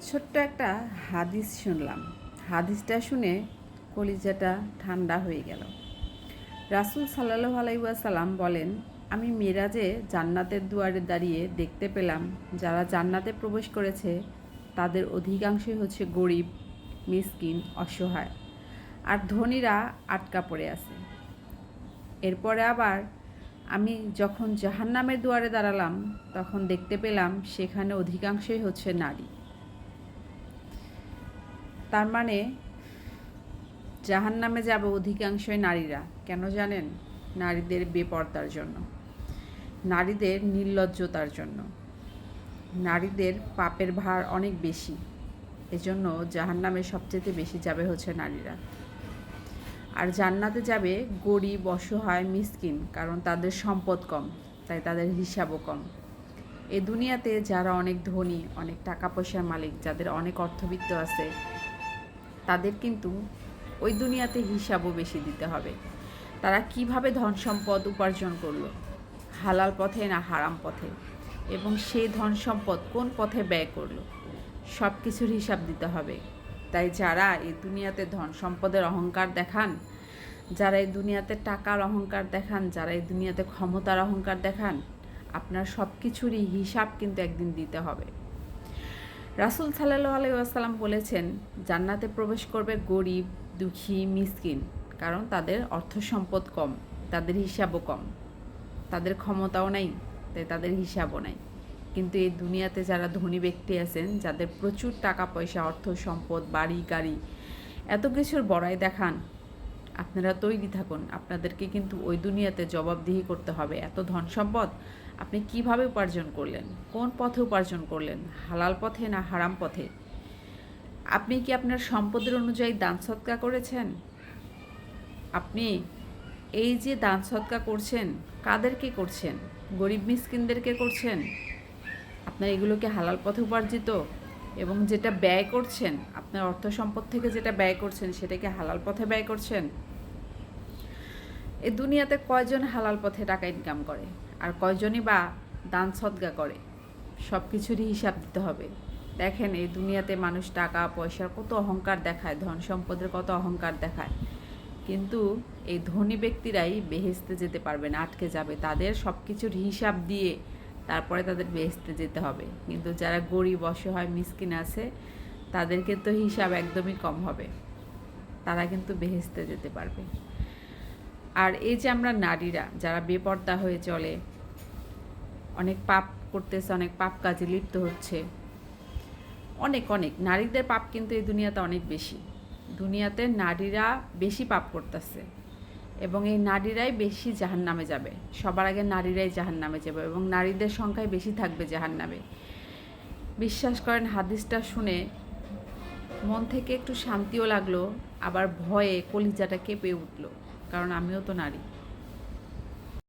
ছোট্ট একটা হাদিস শুনলাম। হাদিসটা শুনে কলিজাটা ঠান্ডা হয়ে গেল। রাসূল সাল্লাল্লাহু আলাইহি ওয়াসাল্লাম বলেন, আমি মেরাজে জান্নাতের দুয়ারে দাঁড়িয়ে দেখতে পেলাম যারা জান্নাতে প্রবেশ করেছে তাদের অধিকাংশই হচ্ছে গরিব, মিসকিন, অসহায়, আর ধনীরা আটকা পড়ে আছে। এরপরে আবার আমি যখন জাহান্নামের দুয়ারে দাঁড়ালাম তখন দেখতে পেলাম সেখানে অধিকাংশই হচ্ছে নারী। তার মানে জাহান্নামে যাবে অধিকাংশই নারীরা। কেন জানেন? নারীদের বেপরদার জন্য, নারীদের নির্লজ্জতার জন্য, নারীদের পাপের ভার অনেক বেশি। এজন্য জাহান্নামে সবচেয়ে বেশি যাবে হচ্ছে নারীরা। আর জান্নাতে যাবে গরিব, অসহায়, মিসকিন, কারণ তাদের সম্পদ কম, তাই তাদের হিসাবও কম। এই দুনিয়াতে যারা অনেক ধনী, অনেক টাকা পয়সার মালিক, যাদের অনেক অর্থবিত্ত আছে, তাদের কিন্তু ওই দুনিয়াতে হিসাবও বেশি দিতে হবে। তারা কিভাবে ধন সম্পদ উপার্জন করলো, হালাল পথে না হারাম পথে, এবং সেই ধন সম্পদ কোন পথে ব্যয় করলো, সব কিছুর হিসাব দিতে হবে। তাই যারা এই দুনিয়াতে ধন সম্পদের অহংকার দেখান, যারা এই দুনিয়াতে টাকার অহংকার দেখান, যারা এই দুনিয়াতে ক্ষমতার অহংকার দেখান, আপনার সব কিছুরই হিসাব কিন্তু একদিন দিতে হবে। রাসূল সাল্লাল্লাহু আলাইহি ওয়াসাল্লাম বলেছেন, জান্নাতে প্রবেশ করবে গরিব, দুঃখী, মিসকিন, কারণ তাদের অর্থ সম্পদ কম, তাদের হিসাবও কম, তাদের ক্ষমতাও নাই, তাই তাদের হিসাবও নাই। কিন্তু এই দুনিয়াতে যারা ধনী ব্যক্তি আছেন, যাদের প্রচুর টাকা পয়সা, অর্থ সম্পদ, বাড়ি গাড়ি, এত কিছুর বড়াই দেখান, আপনারা তৈরি থাকুন, আপনাদেরকে কিন্তু ওই দুনিয়াতে জবাবদিহি করতে হবে। এত ধন সম্পদ আপনি কিভাবে উপার্জন করলেন, কোন পথে উপার্জন করলেন, হালাল পথে না হারাম পথে? আপনি কি আপনার সম্পদের অনুযায়ী দান সৎকা করেছেন? আপনি এই যে দান সৎকা করছেন, কাদেরকে করছেন? গরিব মিসকিনদেরকে করছেন? আপনার এগুলোকে হালাল পথে উপার্জিত? এবং যেটা ব্যয় করছেন, আপনার অর্থ সম্পদ থেকে যেটা ব্যয় করছেন, সেটাকে হালাল পথে ব্যয় করছেন? এই দুনিয়াতে কয়জন হালাল পথে টাকা ইনকাম করে, আর কয়জনই বা দান সদকা করে? সব কিছুরই হিসাব দিতে হবে। দেখেন, এই দুনিয়াতে মানুষ টাকা পয়সার কত অহংকার দেখায়, ধন সম্পদের কত অহংকার দেখায়, কিন্তু এই ধনী ব্যক্তিরাই বেহেশতে যেতে পারবে না, আটকে যাবে। তাদের সব কিছুর হিসাব দিয়ে তারপরে তাদের বেহেশতে যেতে হবে। কিন্তু যারা গরিব, অসহায়, মিসকিন আছে, তাদের কিন্তু হিসাব একদমই কম হবে, তারা কিন্তু বেহেশতে যেতে পারবে। আর এই যে আমরা নারীরা যারা বেপর্দা হয়ে চলে, অনেক পাপ করতেছে, অনেক পাপ কাজে লিপ্ত হচ্ছে, অনেক অনেক নারীদের পাপ কিন্তু এই দুনিয়াতে অনেক বেশি। দুনিয়াতে নারীরা বেশি পাপ করতেছে, এবং এই নারীরাই বেশি জাহান্নামে যাবে। সবার আগে নারীরাই জাহান্নামে যাবে, এবং নারীদের সংখ্যায় বেশি থাকবে জাহান্নামে। বিশ্বাস করেন, হাদিসটা শুনে মন থেকে একটু শান্তিও লাগলো, আবার ভয়ে কলিজাটা কেঁপে উঠলো, কারণ আমিও তো নারী।